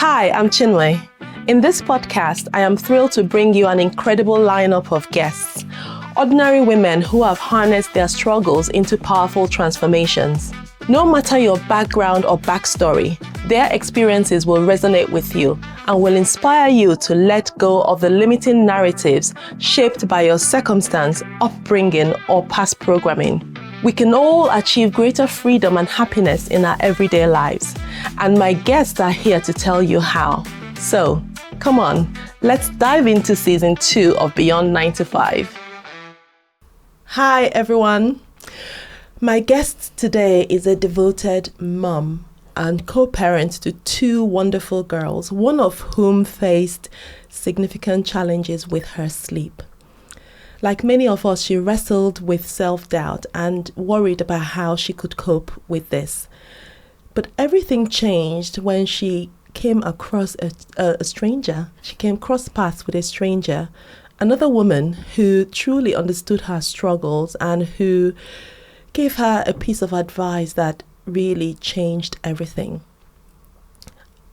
Hi, I'm Chinwe. In this podcast, I am thrilled to bring you an incredible lineup of guests, ordinary women who have harnessed their struggles into powerful transformations. No matter your background or backstory, their experiences will resonate with you and will inspire you to let go of the limiting narratives shaped by your circumstance, upbringing, or past programming. We can all achieve greater freedom and happiness in our everyday lives, and my guests are here to tell you how. So, come on, let's dive into season 2 of Beyond 9 to 5. Hi, everyone. My guest today is a devoted mom and co-parent to 2 wonderful girls, one of whom faced significant challenges with her sleep. Like many of us, she wrestled with self-doubt and worried about how she could cope with this. But everything changed when she came across a stranger. She came cross paths with a stranger, another woman who truly understood her struggles and who gave her a piece of advice that really changed everything.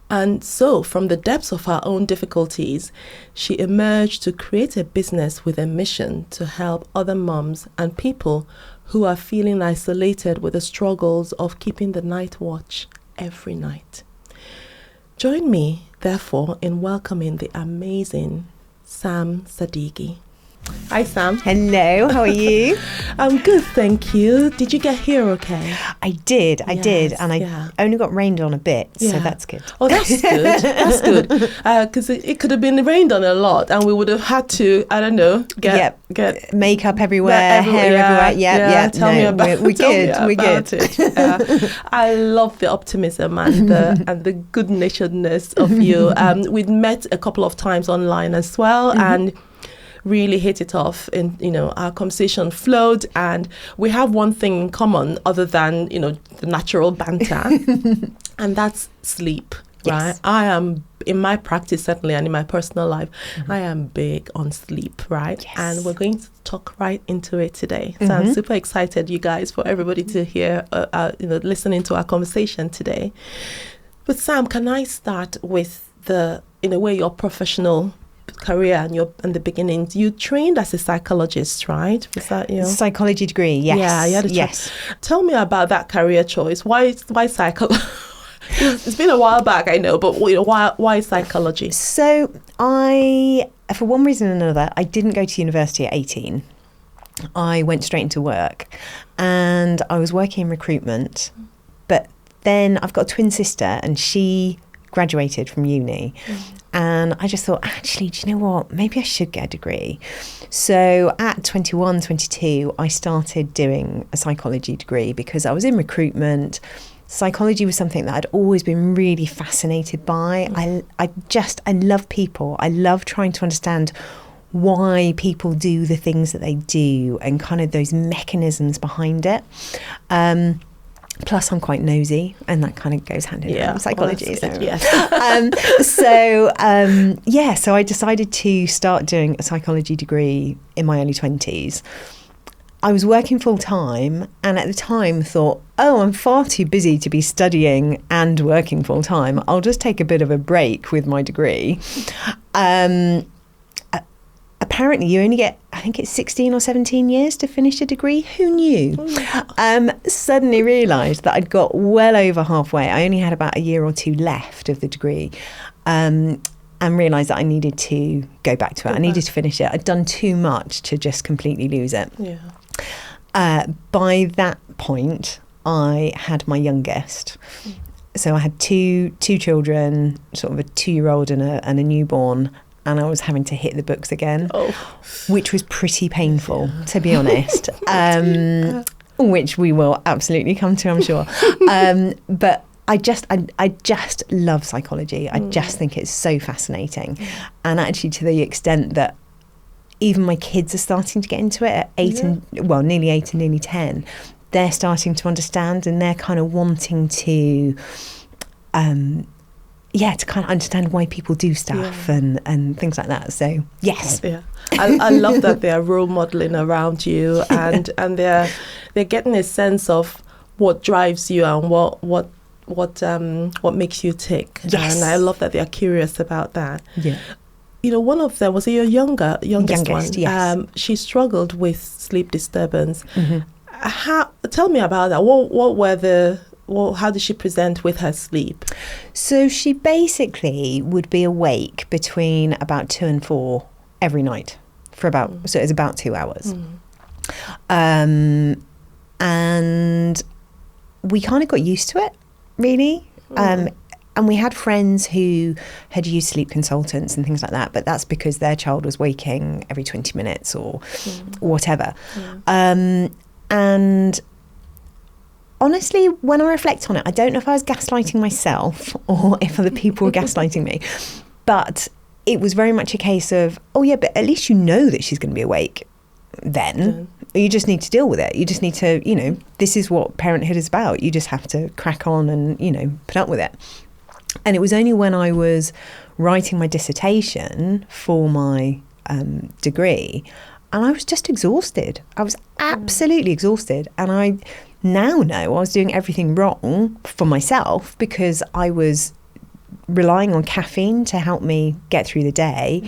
And so, from the depths of her own difficulties, she emerged to create a business with a mission to help other moms and people who are feeling isolated with the struggles of keeping the night watch every night. Join me, therefore, in welcoming the amazing Sam Sadighi. Hi, Sam. Hello, how are you? I'm good, thank you. Did you get here okay? I did, and I only got rained on a bit, so that's good. Oh, that's good. That's good. Because it could have been rained on a lot, and we would have had to, I don't know, get makeup everywhere, hair everywhere. Yeah. Tell me about it. We're good. It. I love the optimism and the good-naturedness of you. We'd met a couple of times online as well, and really hit it off, and our conversation flowed, and we have one thing in common other than the natural banter, and that's sleep. Right? Yes. I am, in my practice certainly, and in my personal life, I am big on sleep, right? Yes. And we're going to talk right into it today. So I'm super excited, you guys, for everybody to hear, listening to our conversation today. But Sam, can I start with in a way, your professional career and the beginnings? You trained as a psychologist, right? Was that Psychology degree? Yes. Yeah, you had a yes. Tell me about that career choice. Why psychology? It's been a while back, I know, but why psychology? So for one reason or another, I didn't go to university at 18. I went straight into work, and I was working in recruitment. But then I've got a twin sister, and she graduated from uni. And I just thought, actually, do you know what? Maybe I should get a degree. So at 21, 22, I started doing a psychology degree because I was in recruitment. Psychology was something that I'd always been really fascinated by. I love people. I love trying to understand why people do the things that they do and kind of those mechanisms behind it. Plus, I'm quite nosy, and that kind of goes hand in hand with psychology. So I decided to start doing a psychology degree in my early 20s. I was working full time, and at the time thought, I'm far too busy to be studying and working full time. I'll just take a bit of a break with my degree. Apparently, you only get, I think it's 16 or 17 years to finish a degree. Who knew? Suddenly realised that I'd got well over halfway. I only had about a year or 2 left of the degree, and realised that I needed to go back to it. I needed to finish it. I'd done too much to just completely lose it. Yeah. By that point, I had my youngest. So I had two children, sort of a 2-year-old and a newborn. And I was having to hit the books again, which was pretty painful, to be honest, which we will absolutely come to, I'm sure. But I just love psychology. I just think it's so fascinating. And actually to the extent that even my kids are starting to get into it at nearly 8 and nearly 10. They're starting to understand, and they're kind of wanting to to kind of understand why people do stuff and things like that. So yes, I love that they're role modeling around you, and they're getting a sense of what drives you and what what makes you tick. Yes. And I love that they are curious about that. Yeah. You know, one of them was your youngest one. Yes. She struggled with sleep disturbance. Mm-hmm. Tell me about that. How did she present with her sleep? So she basically would be awake between about 2 and 4 every night for so it's about 2 hours. And we kind of got used to it, really. And we had friends who had used sleep consultants and things like that, but that's because their child was waking every 20 minutes or whatever. And honestly, when I reflect on it, I don't know if I was gaslighting myself or if other people were gaslighting me, but it was very much a case of, oh yeah, but at least you know that she's going to be awake then. You just need to deal with it. You just need to, this is what parenthood is about. You just have to crack on and, put up with it. And it was only when I was writing my dissertation for my degree, and I was just exhausted. I was absolutely exhausted. And I now know I was doing everything wrong for myself because I was relying on caffeine to help me get through the day.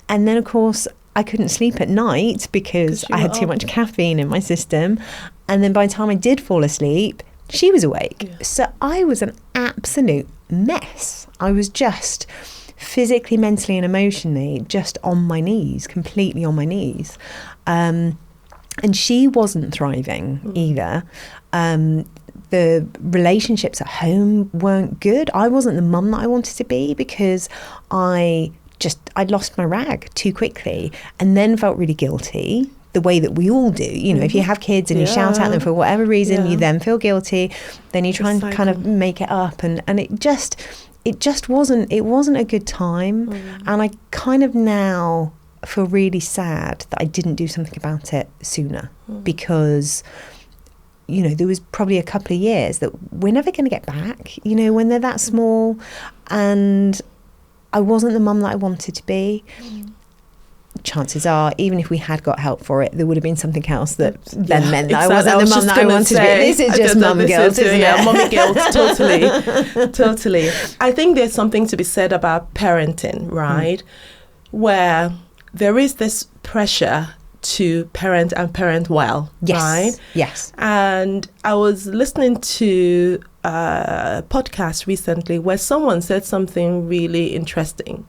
And then, of course, I couldn't sleep at night because I had too much caffeine in my system. And then by the time I did fall asleep, she was awake. Yeah. So I was an absolute mess. I was just physically, mentally and emotionally just on my knees, completely on my knees. And she wasn't thriving either. The relationships at home weren't good. I wasn't the mum that I wanted to be because I'd lost my rag too quickly and then felt really guilty, the way that we all do. If you have kids and you shout at them for whatever reason, you then feel guilty, then you try and kind of make it up, and it just wasn't a good time. And I kind of now feel really sad that I didn't do something about it sooner, because there was probably a couple of years that we're never going to get back, when they're that small, and I wasn't the mum that I wanted to be. Chances are, even if we had got help for it, there would have been something else that then meant that I wasn't the mum that I wanted to be. This is just mum guilt, isn't it? Yeah, mummy guilt, totally. I think there's something to be said about parenting, right? Where there is this pressure to parent and parent well, right? Yes. And I was listening to a podcast recently where someone said something really interesting.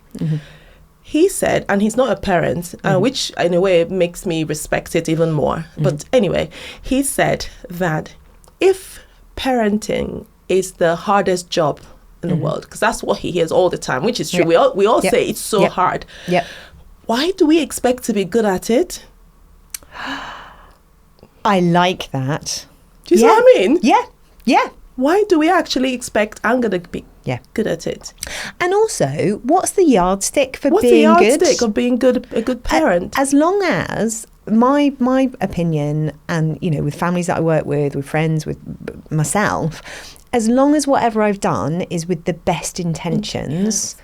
He said, and he's not a parent, which in a way makes me respect it even more. But anyway, he said that if parenting is the hardest job in the world, because that's what he hears all the time, which is true. We all say it's so hard. Why do we expect to be good at it? I like that. Do you see what I mean? Yeah. Why do we actually expect I'm going to be good at it? And also, what's the yardstick for being good? What's the yardstick of being a good parent? As long as my opinion, and with families that I work with friends, with myself, as long as whatever I've done is with the best intentions,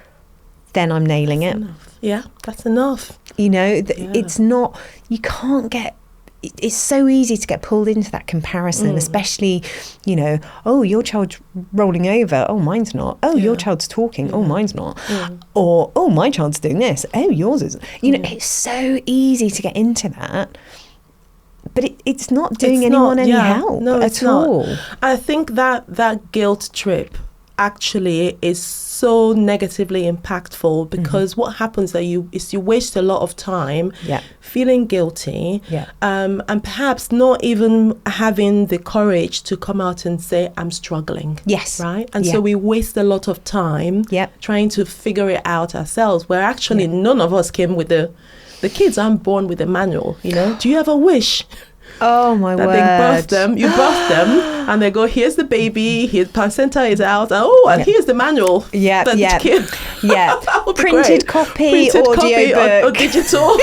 then I'm nailing it. Enough. Yeah, that's enough. It's not, you can't get, it's so easy to get pulled into that comparison, especially, oh, your child's rolling over. Oh, mine's not. Oh, your child's talking. Oh, mine's not. Or, oh, my child's doing this. Oh, yours is. It's so easy to get into that. But it's not doing anyone any help at all. I think that guilt trip actually is so negatively impactful, because what happens is you waste a lot of time feeling guilty, and perhaps not even having the courage to come out and say, I'm struggling. Yes. Right? And so we waste a lot of time trying to figure it out ourselves, where actually none of us came with the kids aren't born with a manual, Do you ever wish Oh my word! You birth them, and they go, here's the baby, his placenta is out, and here's the manual. Yeah. Printed copy, Printed audio copy, book, or digital.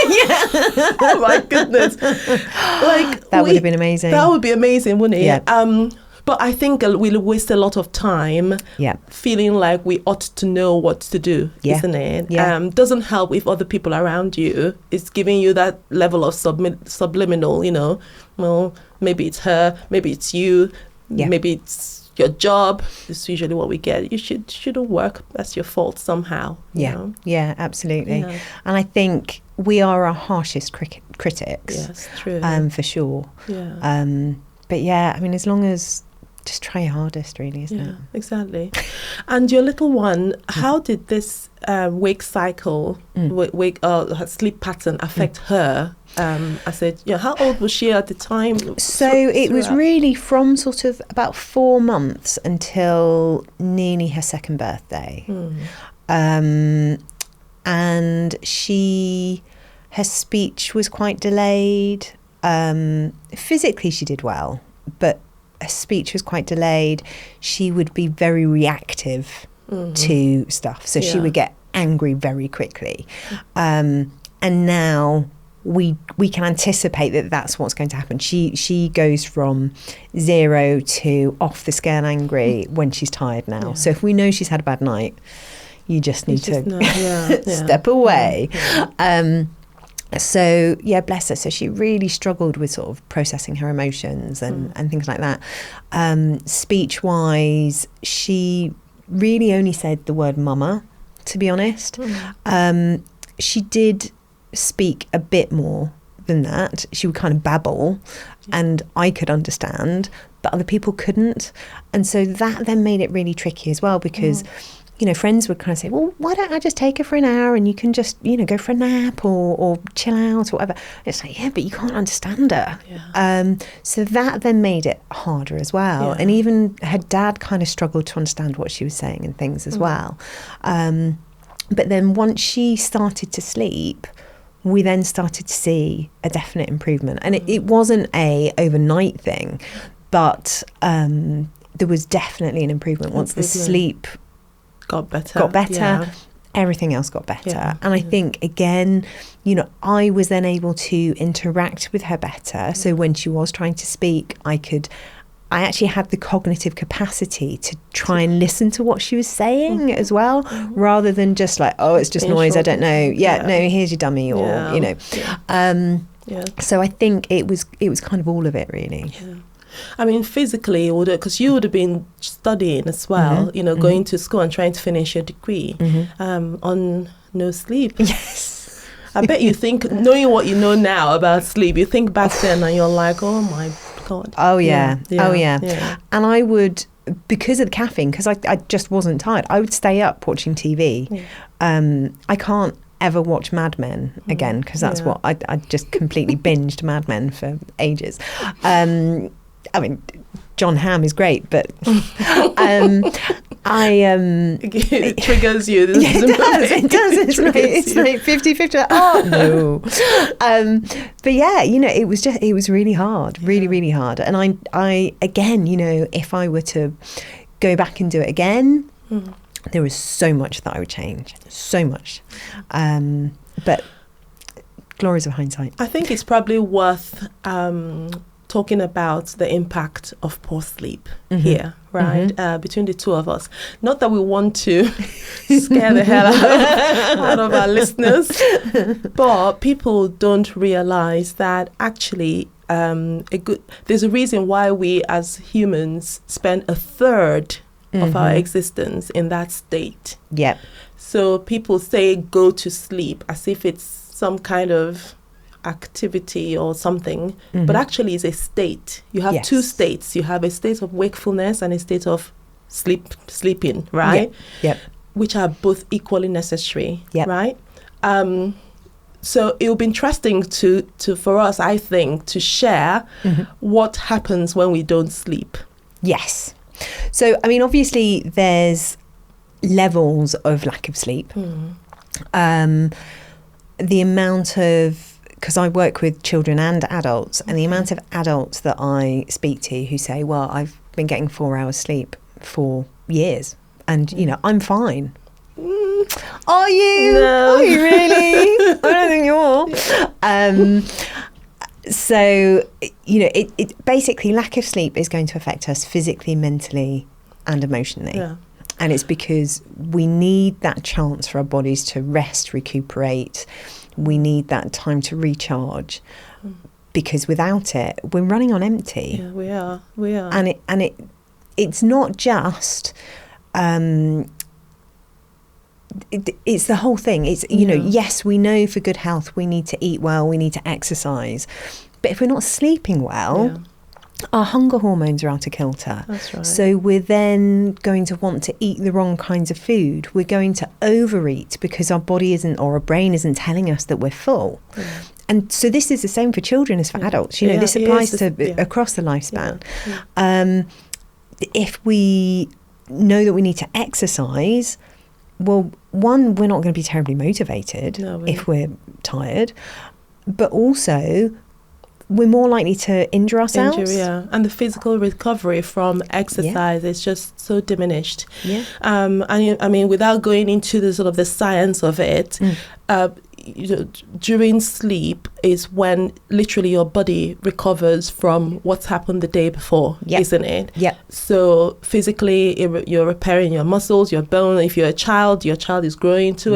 Oh my goodness! That would have been amazing. That would be amazing, wouldn't it? Yeah. But I think we'll waste a lot of time feeling like we ought to know what to do, isn't it? Yeah. Doesn't help if other people around you is giving you that level of subliminal, well, maybe it's her, maybe it's you, maybe it's your job is usually what we get. You shouldn't work. That's your fault somehow. You know? Yeah, absolutely. Yeah. And I think we are our harshest critics. Yes, true. For sure. Yeah. But yeah, I mean, as long as just try your hardest, really, isn't it? Exactly. And your little one, how did this wake cycle, her sleep pattern affect her? I said, how old was she at the time? So it was really from sort of about 4 months until nearly her second birthday. And her speech was quite delayed. Physically she did well, but her speech was quite delayed. She would be very reactive to stuff. So she would get angry very quickly. And now we can anticipate that that's what's going to happen. She goes from 0 to off the scale angry when she's tired now. Yeah. So if we know she's had a bad night, you just need to step away. So yeah, bless her. So she really struggled with sort of processing her emotions and things like that. Speech wise, she really only said the word mama, to be honest. She did speak a bit more than that. She would kind of babble and I could understand, but other people couldn't. And so that then made it really tricky as well, because friends would kind of say, well, why don't I just take her for an hour and you can just, go for a nap or chill out or whatever. It's like, yeah, but you can't understand her. Yeah. So that then made it harder as well. Yeah. And even her dad kind of struggled to understand what she was saying and things as well. But then once she started to sleep, we then started to see a definite improvement. And it wasn't a overnight thing, but there was definitely an improvement once the sleep got better. Everything else got better. And I think, again, I was then able to interact with her better. So when she was trying to speak, I actually had the cognitive capacity to try and listen to what she was saying as well, rather than just like, oh, it's just noise, I don't know. No, here's your dummy, or So I think it was kind of all of it, really. Yeah. I mean, physically, because you would have been studying as well, going to school and trying to finish your degree on no sleep. Yes. I bet you think, knowing what you know now about sleep, you think back then and you're like, oh my God. Oh, yeah. And I would, because of the caffeine, because I just wasn't tired, I would stay up watching TV. Yeah. I can't ever watch Mad Men again, because that's what I just completely binged Mad Men for ages. I mean, John Hamm is great, but it triggers you. It does. It's like 50-50. Oh no. But yeah, it was really hard, really hard. And I again, if I were to go back and do it again, there was so much that I would change, so much. But glories of hindsight. I think it's probably worth talking about the impact of poor sleep here, right? Between the two of us. Not that we want to scare the hell out of our listeners, but people don't realize that actually there's a reason why we as humans spend a third of our existence in that state. Yep. So people say go to sleep as if it's some kind of activity or something, but actually it's a state. You have two states. You have a state of wakefulness and a state of sleeping, right? Yep. Which are both equally necessary, right? So it will be interesting to for us, I think, to share what happens when we don't sleep. Yes. So, I mean, obviously there's levels of lack of sleep. The amount of, because I work with children and adults, and the amount of adults that I speak to who say, well, I've been getting 4 hours sleep for years and, I'm fine. Are you? No. Are you really? I don't think you are. So, it basically, lack of sleep is going to affect us physically, mentally and emotionally. Yeah. And it's because we need that chance for our bodies to rest, recuperate. We need that time to recharge, because without it, we're running on empty. Yeah, we are. And it's not just it's the whole thing. It's, you know, yes, we know for good health we need to eat well, we need to exercise, but if we're not sleeping well, our hunger hormones are out of kilter. That's right. So we're then going to want to eat the wrong kinds of food. We're going to overeat because our body isn't, or our brain isn't telling us that we're full. And so this is the same for children as for adults. You know, this applies to across the lifespan. If we know that we need to exercise, well, one, we're not going to be terribly motivated if we're tired, but also we're more likely to injure ourselves. And the physical recovery from exercise is just so diminished. And I mean, without going into the sort of the science of it, you know, during sleep is when literally your body recovers from what's happened the day before, isn't it? So physically, you're repairing your muscles, your bone. If you're a child, your child is growing 2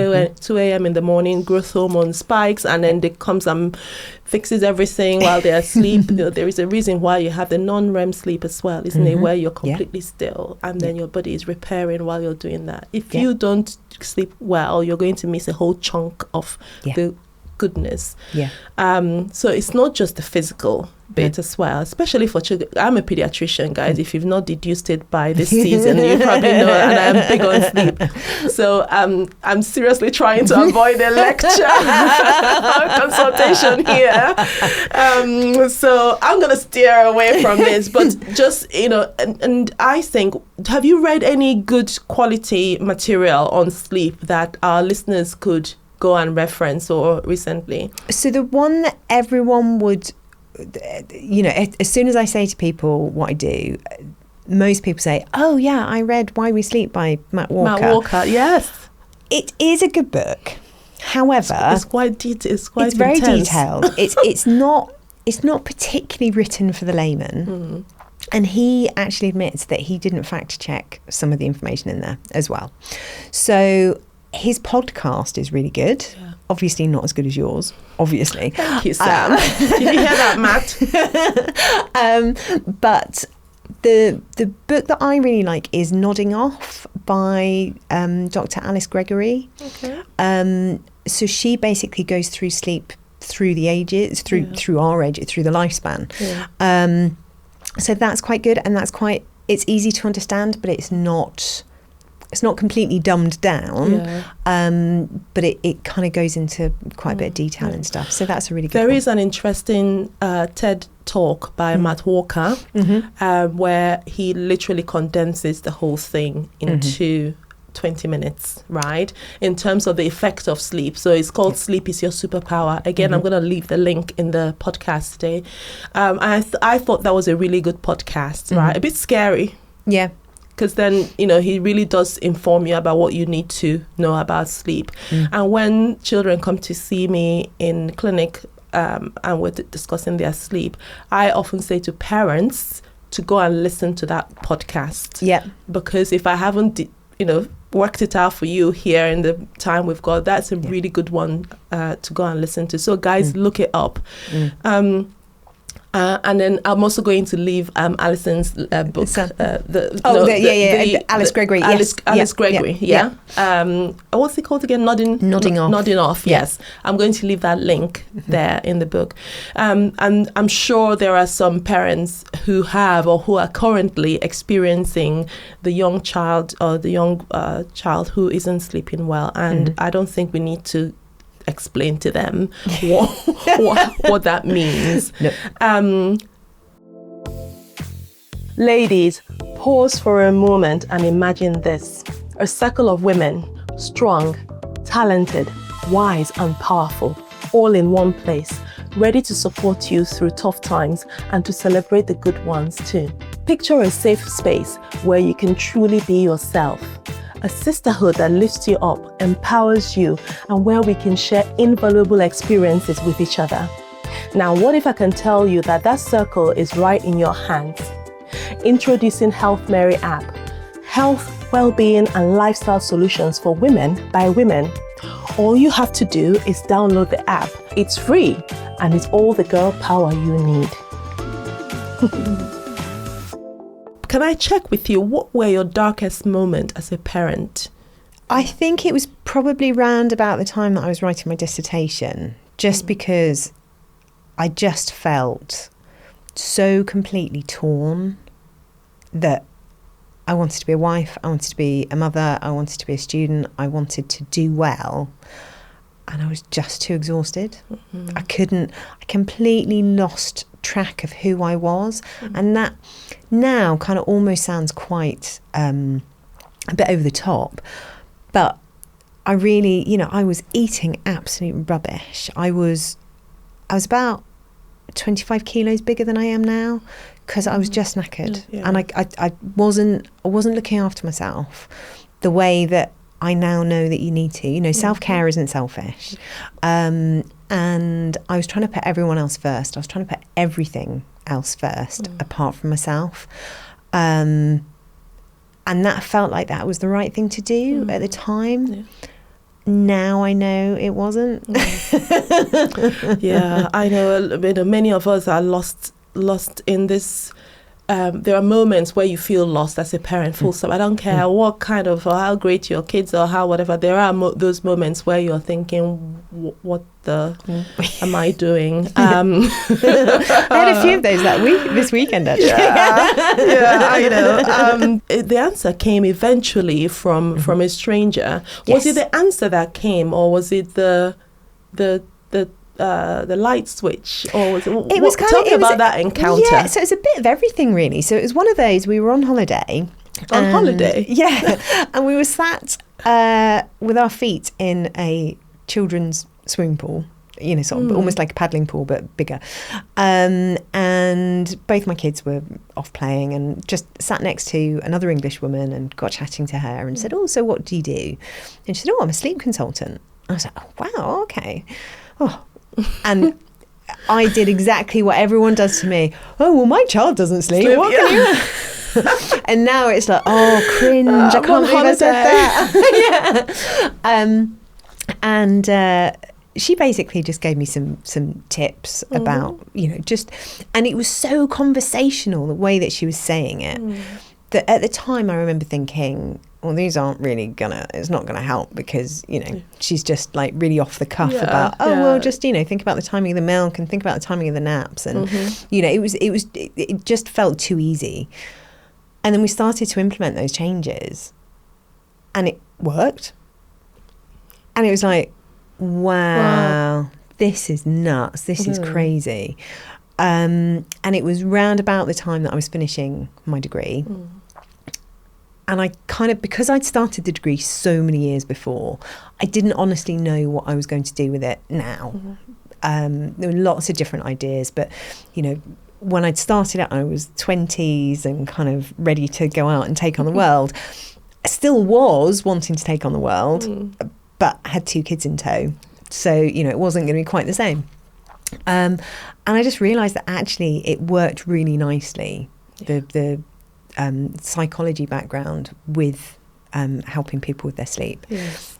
a.m. in the morning, growth hormone spikes, and then it comes and fixes everything while they're asleep. You know, there is a reason why you have the non-REM sleep as well, isn't it? Where you're completely still, and then your body is repairing while you're doing that. If you don't sleep well, you're going to miss a whole chunk of the goodness. So it's not just the physical bit as well, especially for children. I'm a pediatrician, guys. If you've not deduced it by this season, you probably know, and I'm big on sleep. So I'm seriously trying to avoid a lecture consultation here. So I'm going to steer away from this, but just, you know, and I think, have you read any good quality material on sleep that our listeners could go and reference or recently? So the one that everyone would, you know, as soon as I say to people what I do, most people say, oh yeah, I read Why We Sleep by Matt Walker. Matt Walker, yes. It is a good book. However, it's quite detailed. It's very intense. detailed. It's not particularly written for the layman. And he actually admits that he didn't fact check some of the information in there as well. So his podcast is really good. Obviously not as good as yours, obviously. Thank you, Sam. Did you hear that, Matt? But the book that I really like is Nodding Off by Dr. Alice Gregory. So she basically goes through sleep through the ages, through our age, through the lifespan. So that's quite good, and it's easy to understand, but it's not completely dumbed down, but it kind of goes into quite a bit of detail and stuff. So that's a really good one. There is an interesting TED talk by Matt Walker where he literally condenses the whole thing into 20 minutes, right? In terms of the effect of sleep. So it's called Sleep is Your Superpower. Again, I'm going to leave the link in the podcast today. I thought that was a really good podcast, right? A bit scary. Because then, you know, he really does inform you about what you need to know about sleep. And when children come to see me in clinic and we're discussing their sleep, I often say to parents to go and listen to that podcast. Because if I haven't, you know, worked it out for you here in the time we've got, that's a really good one to go and listen to. So guys, look it up. And then I'm also going to leave Alison's book. Alice Gregory. Alice Gregory. What's it called again? Nodding Off. Nodding Off. Yes, I'm going to leave that link there in the book. And I'm sure there are some parents who have or who are currently experiencing the young child or the young child who isn't sleeping well, and I don't think we need to explain to them what that means. Ladies, pause for a moment and imagine this. A circle of women, strong, talented, wise and powerful, all in one place, ready to support you through tough times and to celebrate the good ones too. Picture a safe space where you can truly be yourself. A sisterhood that lifts you up, empowers you, and where we can share invaluable experiences with each other. Now, what if I can tell you that that circle is right in your hands? Introducing HealthMary app. Health, well-being, and lifestyle solutions for women by women. All you have to do is download the app. It's free, and it's all the girl power you need. can I check with you, what were your darkest moment as a parent? I think it was probably round about the time that I was writing my dissertation, just because I just felt so completely torn that I wanted to be a wife, I wanted to be a mother, I wanted to be a student, I wanted to do well, and I was just too exhausted. I completely lost track of who I was, and that now kind of almost sounds quite a bit over the top, but I really, I was eating absolute rubbish. I was about 25 kilos bigger than I am now, because I was just knackered, and I wasn't looking after myself the way that I now know that you need to. Self-care isn't selfish, and I was trying to put everyone else first. I was trying to put everything else first apart from myself, and that felt like that was the right thing to do at the time. Now I know it wasn't. Yeah, I know. Many of us are lost in this. There are moments where you feel lost as a parent, full stop. I don't care what kind of, or how great your kids are, how whatever. There are those moments where you're thinking, what the am I doing? I had a few of those this weekend, actually. Yeah, I know. The answer came eventually from a stranger. Was it the answer that came, or was it the light switch, or was it? Tell me about that encounter. Yeah, so it's a bit of everything, really. So it was one of those. We were on holiday. Yeah, and we were sat with our feet in a children's swimming pool. Sort of almost like a paddling pool, but bigger. And both my kids were off playing, and just sat next to another English woman and got chatting to her and said, "Oh, so what do you do?" And she said, "Oh, I'm a sleep consultant." I was like, "Oh, wow, okay." Oh. And I did exactly what everyone does to me. "Oh, well, my child doesn't sleep. What can you?" And now it's like, oh, cringe. I can't believe I said that. And she basically just gave me some tips about, and it was so conversational, the way that she was saying it, that at the time I remember thinking, well, these aren't really it's not gonna help, because, she's just like really off the cuff about, well, just, think about the timing of the milk and think about the timing of the naps. And, it just felt too easy. And then we started to implement those changes, and it worked. And it was like, wow. This is nuts. This is crazy. And it was round about the time that I was finishing my degree. And I because I'd started the degree so many years before, I didn't honestly know what I was going to do with it now. There were lots of different ideas, but, when I'd started out, I was 20s and kind of ready to go out and take on the world. I still was wanting to take on the world, but had 2 kids in tow. So, it wasn't going to be quite the same. And I just realised that actually it worked really nicely, the psychology background with helping people with their sleep.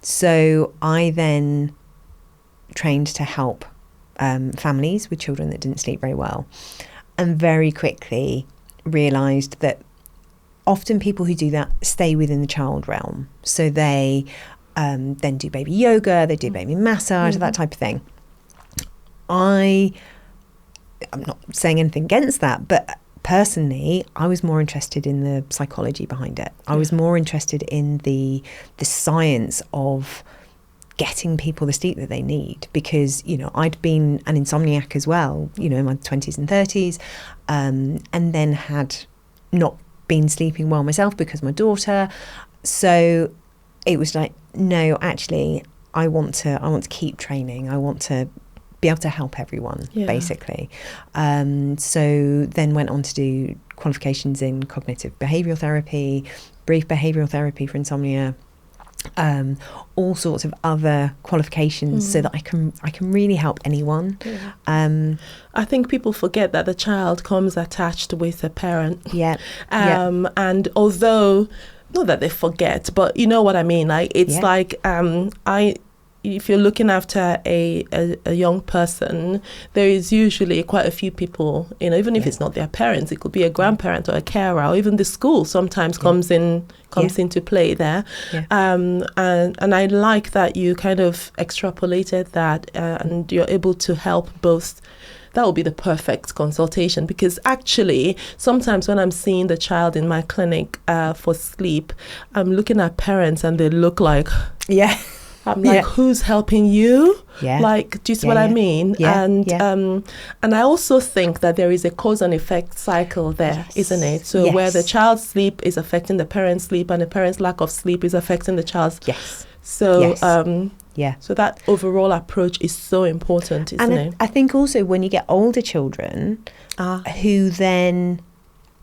So I then trained to help families with children that didn't sleep very well, and very quickly realised that often people who do that stay within the child realm. So they then do baby yoga, they do baby massage, that type of thing. I'm not saying anything against that, but personally, I was more interested in the psychology behind it. I was more interested in the science of getting people the sleep that they need, because, I'd been an insomniac as well, in my 20s and 30s, and then had not been sleeping well myself because of my daughter. So it was like, no, actually, I want to keep training. I want to be able to help everyone, basically. So then went on to do qualifications in cognitive behavioural therapy, brief behavioural therapy for insomnia, all sorts of other qualifications, so that I can really help anyone. I think people forget that the child comes attached with a parent. And although, not that they forget, but you know what I mean, like it's like if you're looking after a young person, there is usually quite a few people, even if it's not their parents, it could be a grandparent or a carer, or even the school sometimes comes into play there. Yeah. And I like that you kind of extrapolated that, and you're able to help both. That would be the perfect consultation, because actually sometimes when I'm seeing the child in my clinic for sleep, I'm looking at parents and they look like, I'm like, who's helping you? Yeah. Like, do you see what I mean? Yeah. And I also think that there is a cause and effect cycle there, isn't it? So where the child's sleep is affecting the parent's sleep, and the parent's lack of sleep is affecting the child's. Yes. So so that overall approach is so important, isn't it? I think also when you get older children who then,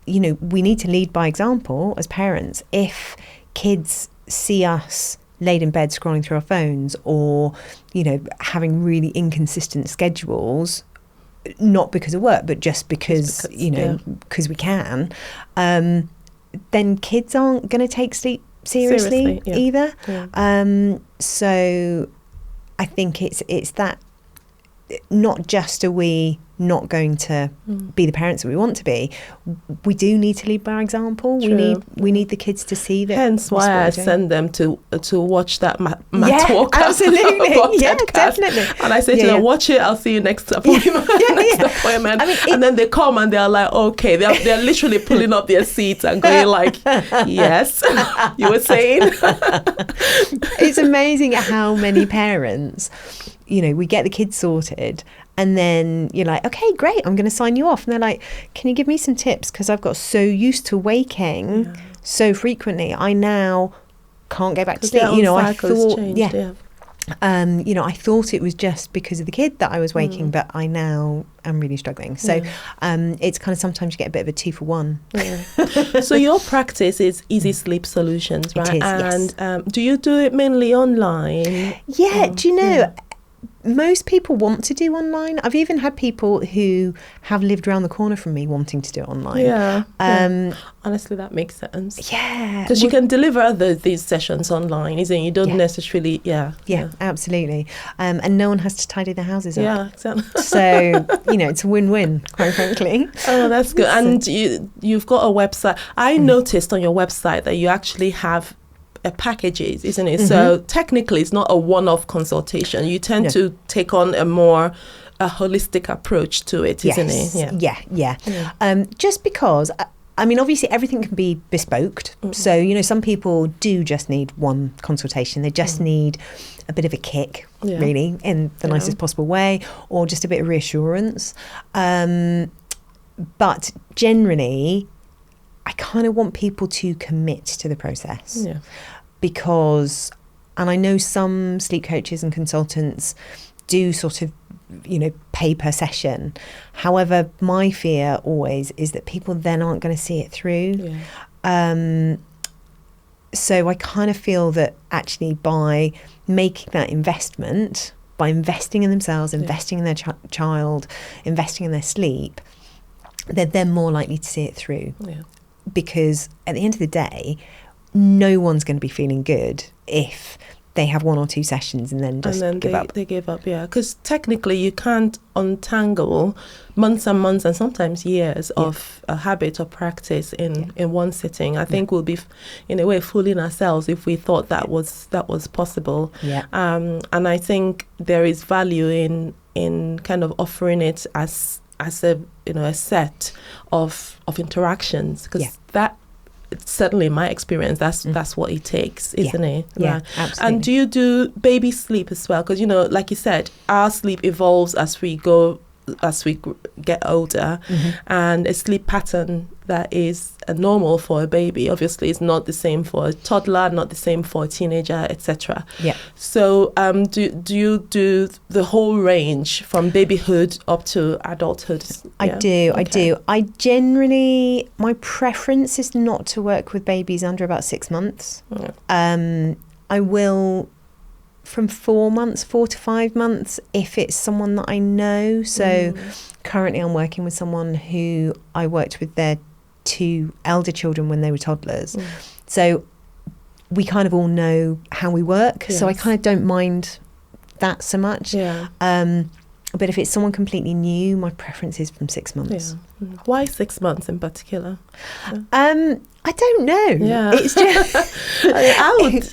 we need to lead by example as parents. If kids see us laid in bed scrolling through our phones, or, having really inconsistent schedules, not because of work, but just because because we can, then kids aren't going to take sleep seriously either. So I think it's that, not just are we not going to be the parents that we want to be, we do need to lead by example. True. We need the kids to see that. Hence why I send them to watch that Matt Walker absolutely. Yeah, podcast. Definitely. And I say to them, watch it, I'll see you next appointment. Appointment. And then they come and they're like, okay, they're literally pulling up their seats and going like, yes, you were saying. It's amazing how many parents, we get the kids sorted, and then you're like, okay, great, I'm going to sign you off. And they're like, can you give me some tips? Because I've got so used to waking so frequently, I now can't go back to sleep. I thought, I thought it was just because of the kid that I was waking, but I now am really struggling. So it's kind of, sometimes you get a bit of a 2-for-1. Yeah. So your practice is Easy Sleep Solutions, right? It is, and do you do it mainly online? Yeah, do you know... Most people want to do online. I've even had people who have lived around the corner from me wanting to do it online. Honestly, that makes sense. Yeah. Because you can deliver these sessions online, isn't it? You don't necessarily, absolutely. And no one has to tidy their houses up. Yeah, exactly. So, it's a win-win, quite frankly. Oh, that's good. And you've got a website. I noticed on your website that you actually have packages, isn't it? So technically it's not a one-off consultation. You tend to take on a holistic approach to it, isn't it? Yeah. Just because obviously everything can be bespoked. So some people do just need one consultation. They just need a bit of a kick, really, in the nicest possible way, or just a bit of reassurance. But generally, I kind of want people to commit to the process, because, and I know some sleep coaches and consultants do sort of, pay per session. However, my fear always is that people then aren't going to see it through. So I kind of feel that actually by making that investment, by investing in themselves, investing in their child, investing in their sleep, they're then more likely to see it through. Because at the end of the day, no one's going to be feeling good if they have 1 or 2 sessions and then give up. They give up, because technically you can't untangle months and months and sometimes years of a habit or practice in one sitting. I think we'll be, in a way, fooling ourselves if we thought that was possible. And I think there is value in kind of offering it as a set of interactions, because that, certainly in my experience, that's what it takes, isn't it? Yeah, absolutely. And do you do baby sleep as well? Because like you said, our sleep evolves as we get older, and a sleep pattern that is normal for a baby obviously is not the same for a toddler, not the same for a teenager, etc. So do you do the whole range from babyhood up to adulthood? I do. I generally, my preference is not to work with babies under about 6 months. I will from 4 to 5 months if it's someone that I know. So currently I'm working with someone who I worked with their 2 elder children when they were toddlers. So we kind of all know how we work. So I kind of don't mind that so much. Yeah. But if it's someone completely new, my preference is from 6 months. Yeah. Why 6 months in particular? I don't know. Yeah. It's just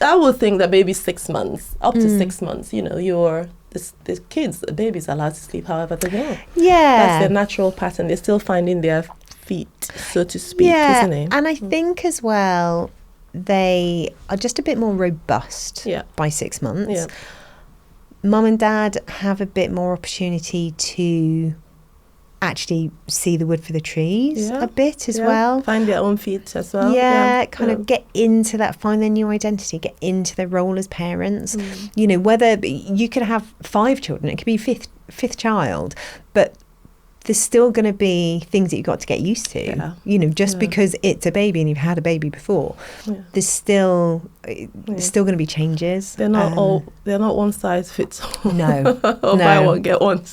I would think that maybe 6 months, up to 6 months, the kids, the babies are allowed to sleep however they want. Yeah. That's their natural pattern. They're still finding their feet, so to speak, isn't it? And I think as well, they are just a bit more robust by 6 months. Yeah. Mum and dad have a bit more opportunity to actually see the wood for the trees a bit as well. Find their own feet as well. Kind of get into that, find their new identity, get into their role as parents. Whether you could have 5 children, it could be fifth child, but there's still going to be things that you've got to get used to. Because it's a baby and you've had a baby before, there's still going to be changes. They're not they're not one size fits all. No. Buy one, get one.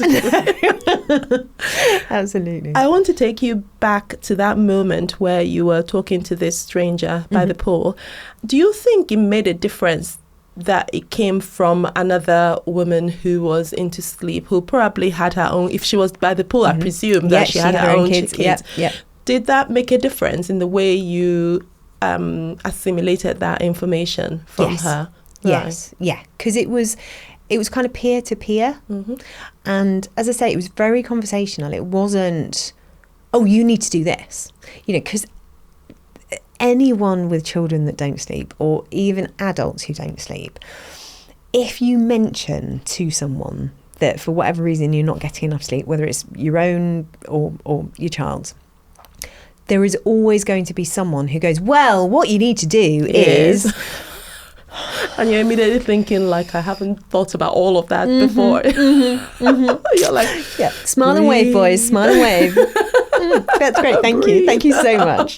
Absolutely. I want to take you back to that moment where you were talking to this stranger by the pool. Do you think it made a difference that it came from another woman who was into sleep, who probably had her own, if she was by the pool, I presume that she had her own kids. Did that make a difference in the way you assimilated that information from her? Yes, because it was kind of peer to peer, and as I say, it was very conversational. It wasn't, oh, you need to do this, because anyone with children that don't sleep, or even adults who don't sleep, if you mention to someone that for whatever reason you're not getting enough sleep, whether it's your own or your child's, there is always going to be someone who goes, well, what you need to do is... And you're immediately thinking, like, I haven't thought about all of that before. You're like, smile and wave, boys, smile and wave. That's great, thank you so much.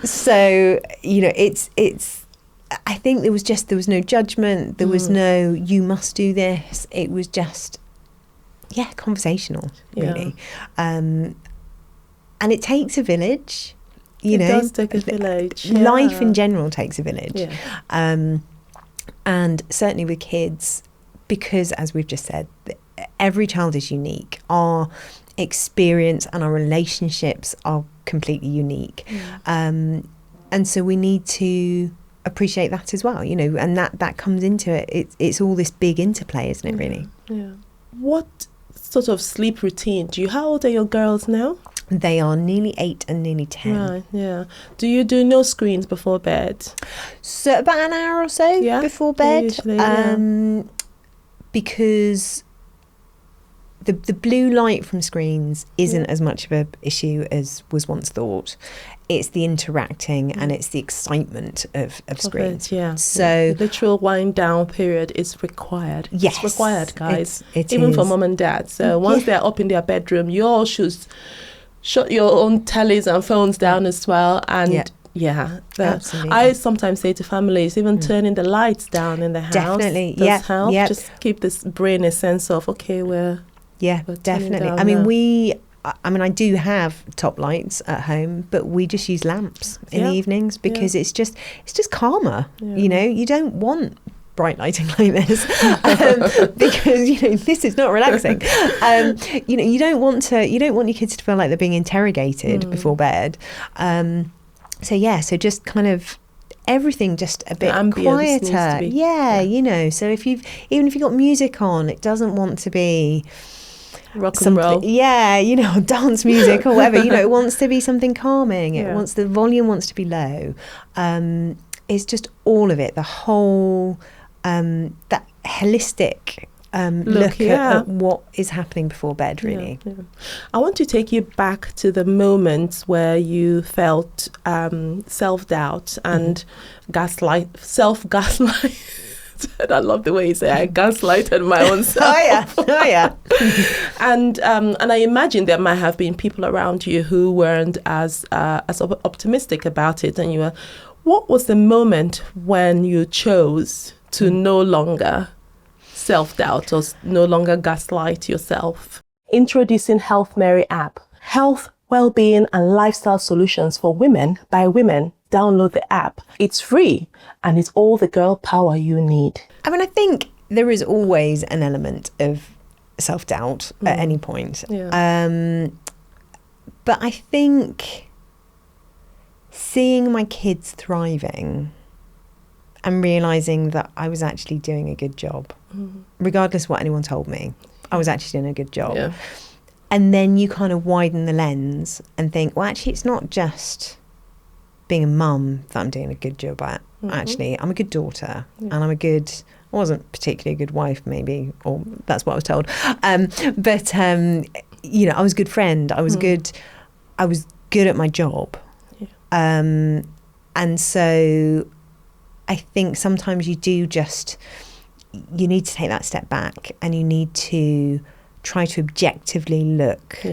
So it's I think there was no judgment, there was no you must do this, it was just conversational, really. And it takes a village. It does take a village. Life in general takes a village. And certainly with kids, because as we've just said, every child is unique. Our experience and our relationships are completely unique. And so we need to appreciate that as well, and that comes into it. It's all this big interplay, isn't it, really? What sort of sleep routine how old are your girls now? They are nearly 8 and nearly 10. Right, yeah. Do you do no screens before bed? So about an hour or so before bed. Usually, because the blue light from screens isn't as much of an issue as was once thought. It's the interacting and it's the excitement of screens. So the literal wind down period is required. Yes. It's required, guys. It Even is. for mom and dad. So once they're up in their bedroom, you all should shut your own tellies and phones down as well. And absolutely. I sometimes say to families, even turning the lights down in the house does help. Just keep this brain a sense of, okay, we're definitely. I mean, I do have top lights at home, but we just use lamps in the evenings because it's just calmer. You don't want bright lighting like this because this is not relaxing. You don't want your kids to feel like they're being interrogated before bed. So just kind of everything just a bit quieter. So if you've got music on, it doesn't want to be rock and roll, dance music or whatever. It wants to be something calming. The volume wants to be low. It's just all of it, the whole that holistic look at what is happening before bed, really. I want to take you back to the moments where you felt self-doubt and self-gaslight. I love the way you say I gaslighted my own self. Oh yeah. And I imagine there might have been people around you who weren't as optimistic about it. And what was the moment when you chose to no longer self-doubt or no longer gaslight yourself? Introducing HealthMary app. Health, well-being and lifestyle solutions for women by women. Download the app. It's free and it's all the girl power you need. I mean, I think there is always an element of self-doubt at any point. Yeah. But I think seeing my kids thriving and realising that I was actually doing a good job, regardless of what anyone told me, I was actually doing a good job. Yeah. And then you kind of widen the lens and think, well, actually, it's not just being a mum that I'm doing a good job at. Actually, I'm a good daughter, and I wasn't particularly a good wife, maybe, or that's what I was told. But you know, I was a good friend. I was good at my job. Yeah. And so I think sometimes you need to take that step back, and you need to try to objectively look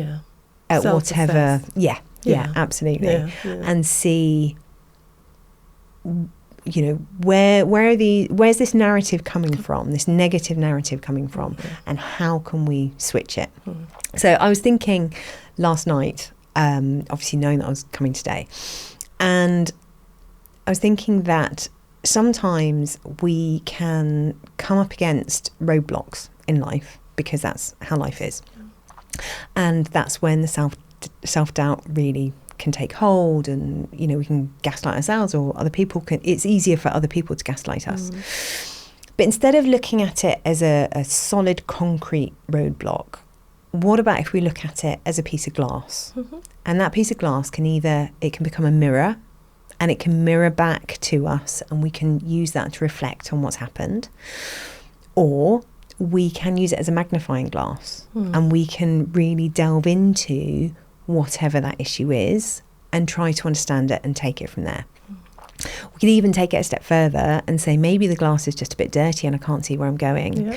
at whatever. Yeah, absolutely. Yeah. And see, you know, where's this narrative coming from, this negative narrative coming from, and how can we switch it? So I was thinking last night, obviously knowing that I was coming today, and I was thinking that sometimes we can come up against roadblocks in life, because that's how life is. And that's when the self-doubt really can take hold, and, you know, we can gaslight ourselves, or it's easier for other people to gaslight us. But instead of looking at it as a solid concrete roadblock, what about if we look at it as a piece of glass? And that piece of glass can become a mirror, and it can mirror back to us, and we can use that to reflect on what's happened. Or we can use it as a magnifying glass, and we can really delve into whatever that issue is and try to understand it and take it from there. We could even take it a step further and say, maybe the glass is just a bit dirty and I can't see where I'm going. Yeah.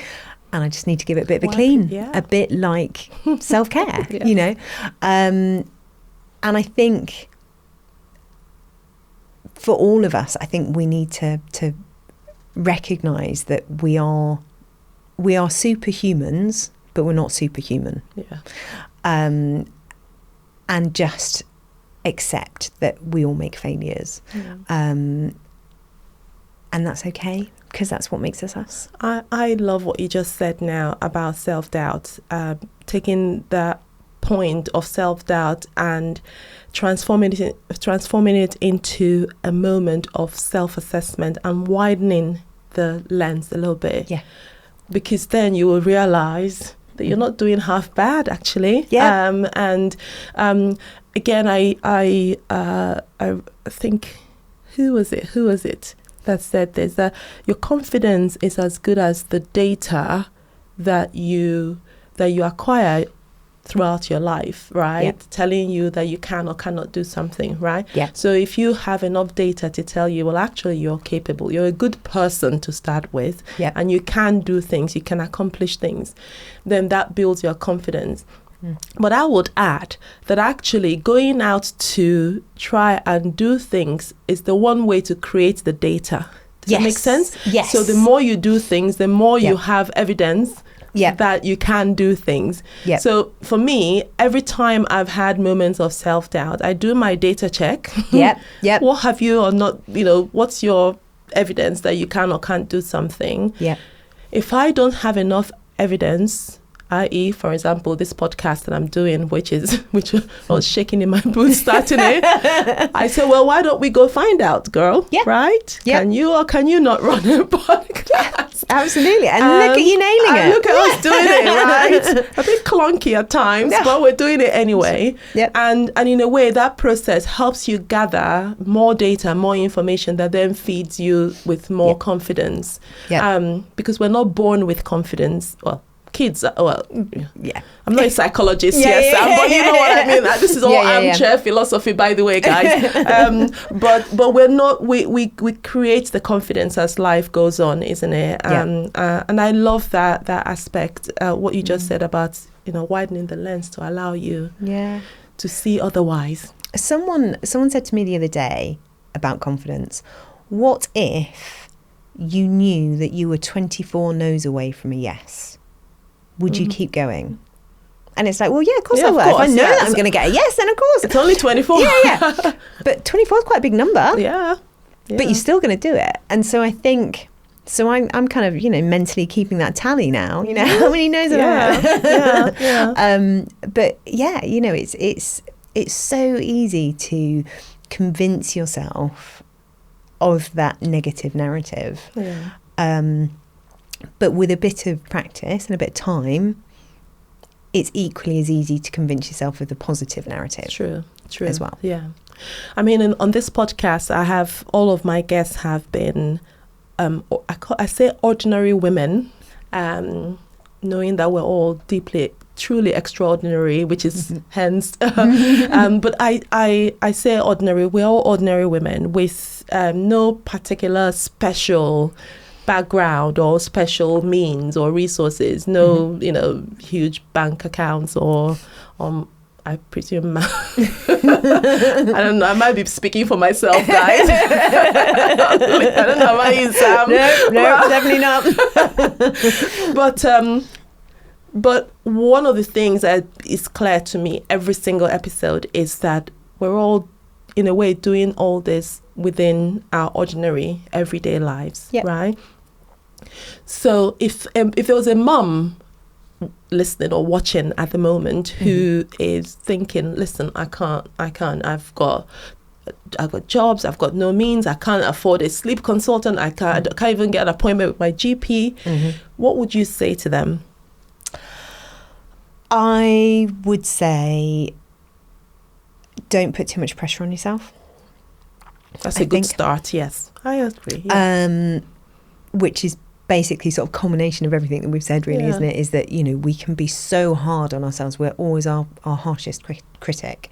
And I just need to give it a bit of a clean, a bit like self-care, you know. And I think for all of us, I think we need to recognise that we are superhumans, but we're not superhuman. Yeah. And just accept that we all make failures. Yeah. And that's okay, because that's what makes us us. I love what you just said now about self-doubt, taking the point of self-doubt and transforming it into a moment of self-assessment and widening the lens a little bit. Yeah. Because then you will realize that you're not doing half bad, actually. Yeah. Again, I think, who was it that said this? That your confidence is as good as the data that you acquire throughout your life, right? Yep. Telling you that you can or cannot do something, right? Yeah. So if you have enough data to tell you, well, actually you're capable, you're a good person to start with, and you can do things, you can accomplish things, then that builds your confidence. But I would add that actually going out to try and do things is the one way to create the data. Does that make sense? Yes. So the more you do things, the more you have evidence that you can do things. Yep. So for me, every time I've had moments of self-doubt, I do my data check. Yep. What have you or not, what's your evidence that you can or can't do something? Yep. If I don't have enough evidence, i.e., for example, this podcast that I'm doing, which I was shaking in my boots starting it. I said, well, why don't we go find out, girl? Yeah. Right? Yeah. Can you or can you not run a podcast? Absolutely. And look at you nailing it. Look at us doing it, right? A bit clunky at times, but we're doing it anyway. Yep. And in a way, that process helps you gather more data, more information that then feeds you with more confidence. Yep. Because we're not born with confidence. Well, kids, I'm not a psychologist, but you know what I mean. This is all armchair philosophy, by the way, guys. But we're not. We create the confidence as life goes on, isn't it? And I love that aspect. What you just said about widening the lens to allow you to see otherwise. Someone said to me the other day about confidence. What if you knew that you were 24 no's away from a yes? Would you keep going? And it's like, well, of course I will. If I know that I'm going to get a yes, then of course. It's only 24. But 24 is quite a big number. Yeah. But you're still going to do it. And so I think So I'm kind of, mentally keeping that tally now. How many no's have I had? Yeah. But yeah, it's so easy to convince yourself of that negative narrative. Yeah. But with a bit of practice and a bit of time, it's equally as easy to convince yourself of the positive narrative. True. As well. Yeah. I mean, on this podcast, all of my guests have been, I say ordinary women, knowing that we're all truly extraordinary, which is hence, but I say ordinary, we're all ordinary women with no particular special background or special means or resources, no, huge bank accounts or I presume, I don't know, I might be speaking for myself, guys. I don't know about you, Sam. No, definitely not. But one of the things that is clear to me every single episode is that we're all, in a way, doing all this within our ordinary everyday lives, right? So if there was a mum listening or watching at the moment who is thinking, listen, I can't, I've got jobs, I've got no means, I can't afford a sleep consultant, I can't even get an appointment with my GP, what would you say to them? I would say don't put too much pressure on yourself. That's a good start, yes. I agree. Yeah. Which is basically sort of culmination of everything that we've said, really, isn't it? Is that, we can be so hard on ourselves. We're always our harshest critic.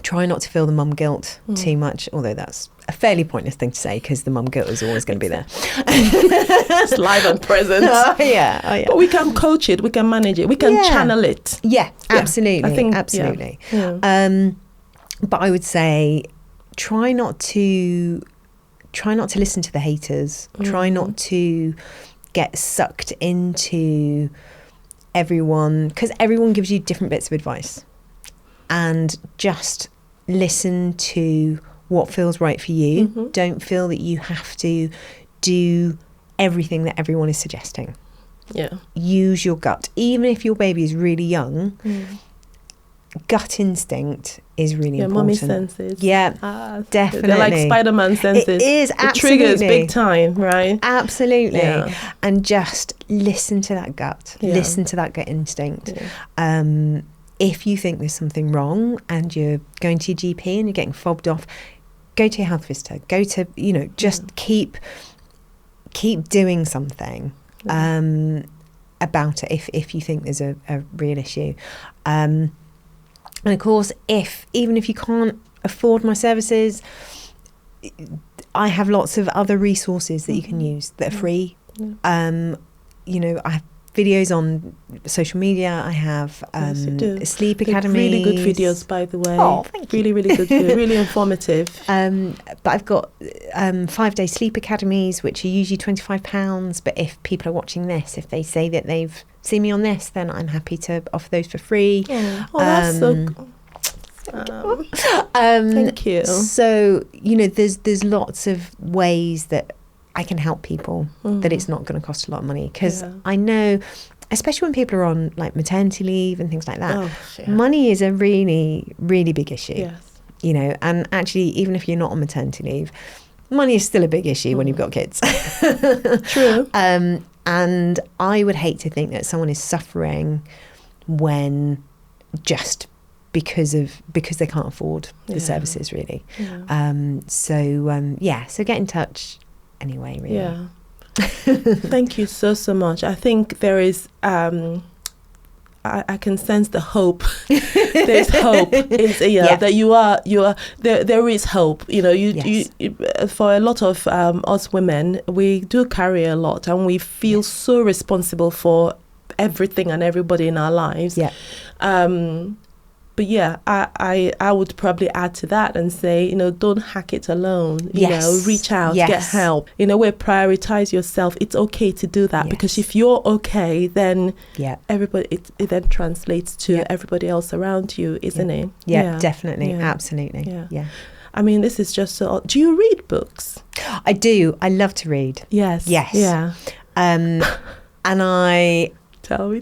Try not to feel the mum guilt too much, although that's a fairly pointless thing to say because the mum guilt is always going to be there. It's live and present. Oh, yeah. But we can coach it, we can manage it, we can channel it. Yeah, absolutely. I think, absolutely. Yeah. But I would say try not to listen to the haters. Try not to get sucked into everyone, because everyone gives you different bits of advice. And just listen to what feels right for you. Don't feel that you have to do everything that everyone is suggesting. Yeah. Use your gut. Even if your baby is really young, gut instinct is really important. Mommy senses. Yeah, definitely. They're like Spider-Man senses. It is, absolutely. It triggers big time, right? Absolutely. Yeah. And just listen to that gut. Yeah. Listen to that gut instinct. Yeah. If you think there's something wrong and you're going to your GP and you're getting fobbed off, go to your health visitor. Go to, just keep doing something about it if you think there's a real issue. And of course, even if you can't afford my services, I have lots of other resources that you can use that are free. I have videos on social media. I have sleep academies. Really good videos, by the way. Oh, thank you. Really, really good. Really informative. But I've got 5-day sleep academies, which are usually £25. But if people are watching this, if they say that they've seen me on this, then I'm happy to offer those for free. Oh, that's so cool. Thank you. So, there's lots of ways that I can help people that it's not going to cost a lot of money, because I know, especially when people are on like maternity leave and things like that, money is a really, really big issue. Yes. And actually, even if you're not on maternity leave, money is still a big issue when you've got kids. True. And I would hate to think that someone is suffering when just because they can't afford the services, really. So get in touch anyway, really. Yeah. Thank you so much. I think there is I can sense the hope. There's hope. That you are there is hope. You for a lot of us women, we do carry a lot, and we feel so responsible for everything and everybody in our lives. But I would probably add to that and say, don't hack it alone. Reach out, get help. In a way, prioritize yourself. It's okay to do that, because if you're okay, then everybody, it then translates to everybody else around you, isn't it? Yeah, definitely. Absolutely. Yeah. I mean, this is just so... Do you read books? I do. I love to read. Yes. Yes. Yeah. And I... Tell me.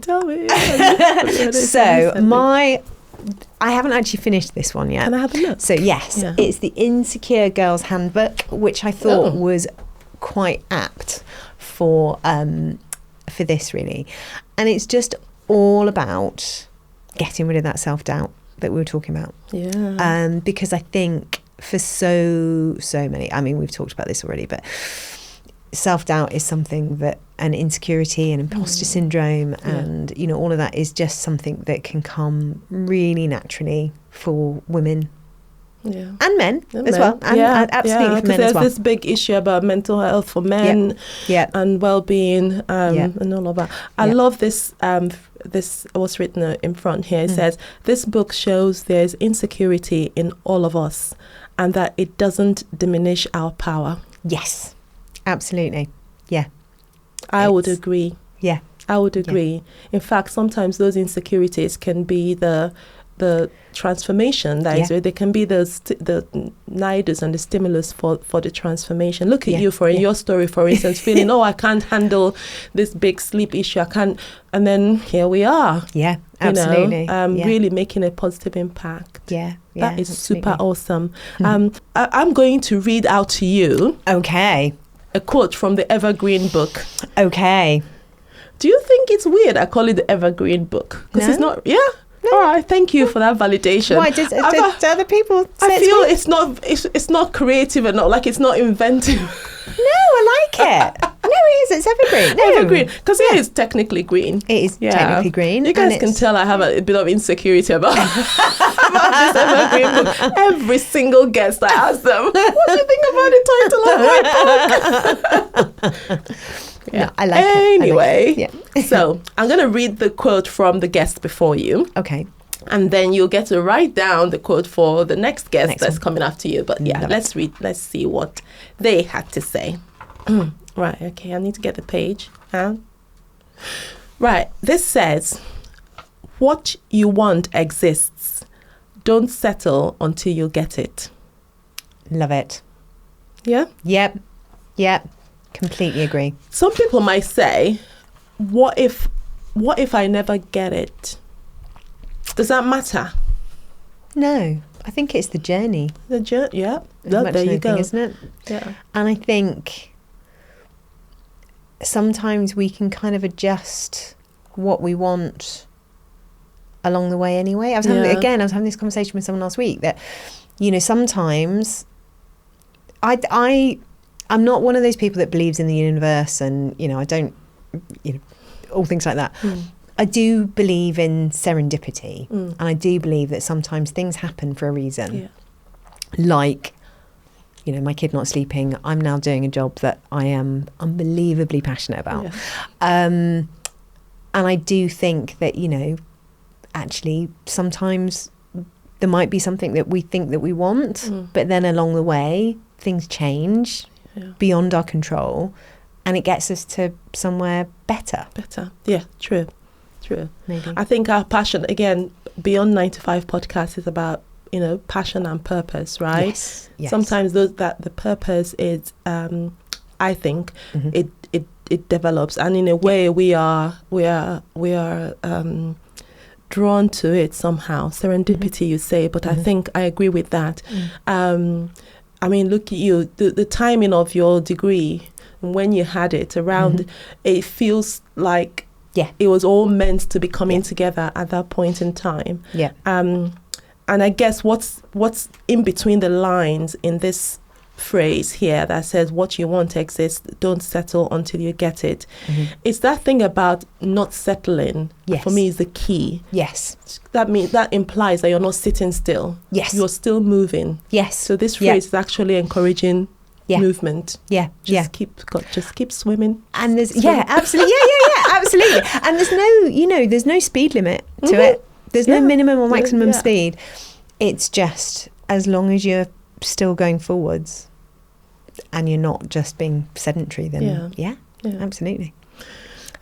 So I haven't actually finished this one yet. Can I have a look? So yes, it's the Insecure Girl's Handbook, which I thought was quite apt for this really, and it's just all about getting rid of that self-doubt that we were talking about. Yeah. Because I think for so many, I mean, we've talked about this already, but self-doubt is something that, and insecurity and imposter syndrome and all of that is just something that can come really naturally for women and men as well, and absolutely for men as well. There's this big issue about mental health for men and well-being and all of that. I love this what's written in front here. It says, this book shows there's insecurity in all of us and that it doesn't diminish our power. Yes, absolutely. I would agree. Yeah. I would agree. In fact, sometimes those insecurities can be the transformation. That is, they can be the nidus and the stimulus for the transformation. Look at you in your story, for instance, feeling, I can't handle this big sleep issue. I can't. And then here we are. Yeah, absolutely. Really making a positive impact. Yeah. That is super awesome. I'm going to read out to you. Okay. A quote from the Evergreen book. Okay. Do you think it's weird I call it the Evergreen book? Because it's not... Yeah? No. All right, thank you for that validation. Why did other people say I feel it's not creative and not, like, it's not inventive. No, I like it. No, it is. It's evergreen. No. Evergreen. Because it's technically green. It is technically green. You guys can tell I have a bit of insecurity about this evergreen book. Every single guest I ask them, what do you think about the title of my book? Yeah, no, I like it. Anyway, so I'm going to read the quote from the guest before you. Okay. And then you'll get to write down the quote for the next guest that's coming after you. But let's read. Let's see what they had to say. Right, okay, I need to get the page. Right, this says, what you want exists. Don't settle until you get it. Love it. Yeah? Yep. Completely agree. Some people might say, what if I never get it? Does that matter? No, I think it's the journey. The journey, there you go. Isn't it? Yeah. And I think sometimes we can kind of adjust what we want along the way anyway. I was having this conversation with someone last week that, sometimes I'm not one of those people that believes in the universe and, I don't, all things like that. I do believe in serendipity and I do believe that sometimes things happen for a reason. Yeah. Like, my kid not sleeping, I'm now doing a job that I am unbelievably passionate about. Yeah. And I do think that, actually sometimes there might be something that we think that we want, but then along the way, things change beyond our control and it gets us to somewhere better. Yeah, true. Maybe. I think our passion, again, Beyond 9 to 5 podcast is about, passion and purpose, right? Yes. Sometimes that the purpose is, I think, it develops, and in a way we are drawn to it somehow. Serendipity, you say, but I think I agree with that. I mean, look at you, the timing of your degree, when you had it around, it feels like it was all meant to be coming together at that point in time. Yeah. And I guess what's in between the lines in this phrase here that says what you want exists, don't settle until you get it. It's that thing about not settling. For me is the key. That implies that you're not sitting still. You're still moving. So this phrase is actually encouraging movement. Just keep swimming. And there's absolutely. Absolutely. And there's no there's no speed limit to it. There's no minimum or maximum speed. It's just as long as you're still going forwards and you're not just being sedentary, then absolutely.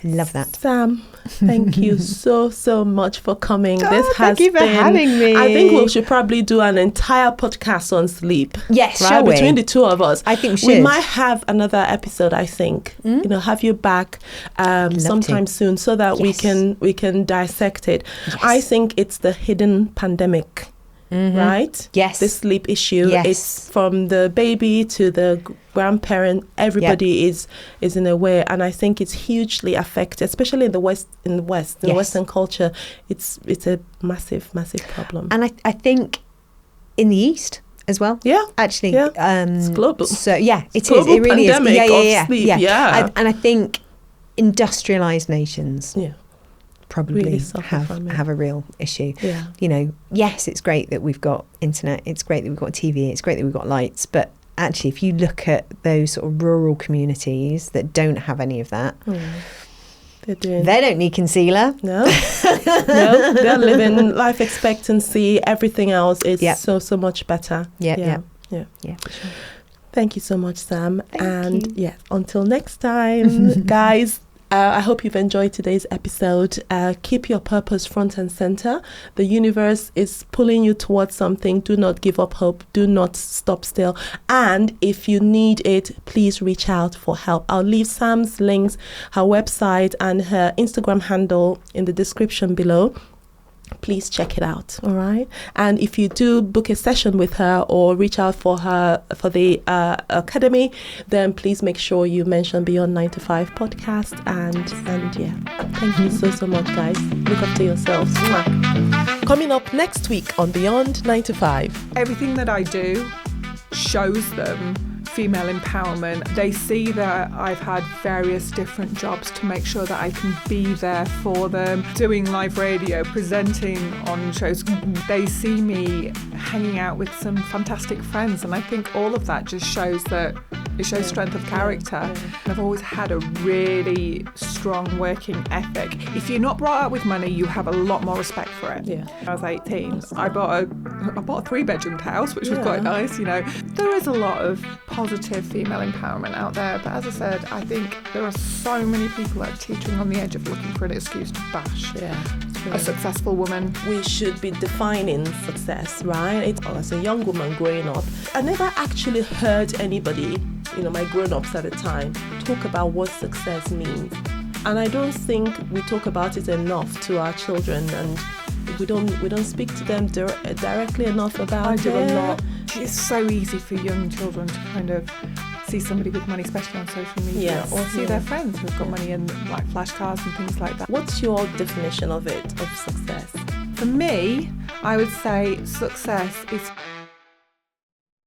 I love that. Sam, thank you so much for coming. Oh, This has thank you for been, having me. I think we should probably do an entire podcast on sleep. Yes, right? shall we? Between the two of us. I think we should. We might have another episode, I think. Have you back sometime soon so that we can dissect it. Yes. I think it's the hidden pandemic. Right? Yes. The sleep issue. Yes. It's from the baby to the grandparent. Everybody is in a way, and I think it's hugely affected, especially in the West. In the Western culture, it's a massive problem. And I think in the East as well. Yeah, actually, it's global. So yeah, it global is. It really is. Pandemic of sleep, yeah. And I think industrialized nations. Probably really have a real issue. Yeah. Yes, it's great that we've got internet, it's great that we've got TV, it's great that we've got lights, but actually if you look at those sort of rural communities that don't have any of that, they don't need concealer. No, they're living life expectancy, everything else is so much better. Yeah, for sure. Thank you so much, Sam. Thank you. Until next time, guys. I hope you've enjoyed today's episode. Keep your purpose front and center. The universe is pulling you towards something. Do not give up hope. Do not stop still. And if you need it, please reach out for help. I'll leave Sam's links, her website and her Instagram handle in the description below. Please check it out, all right? And if you do book a session with her or reach out for her for the academy, then please make sure you mention Beyond 9 to 5 podcast. And yeah, thank you so much, guys. Look after yourselves. Coming up next week on Beyond 9 to 5. Everything that I do shows them female empowerment. They see that I've had various different jobs to make sure that I can be there for them, doing live radio, presenting on shows. They see me hanging out with some fantastic friends, and I think all of that just shows that it shows strength of character. I've always had a really strong working ethic. If you're not brought up with money, you have a lot more respect for it. Yeah. I was 18. I bought a 3-bedroomed house, which was quite nice. There is a lot of positive female empowerment out there, but as I said, I think there are so many people that are teetering on the edge of looking for an excuse to bash a successful woman. We should be defining success, right? As a young woman growing up, I never actually heard anybody, my grown-ups at the time, talk about what success means. And I don't think we talk about it enough to our children, and we don't speak to them directly enough about it. I do a lot. It's so easy for young children to kind of see somebody with money, especially on social media, or see their friends who've got money and like flash cars and things like that. What's your definition of success? For me, I would say success is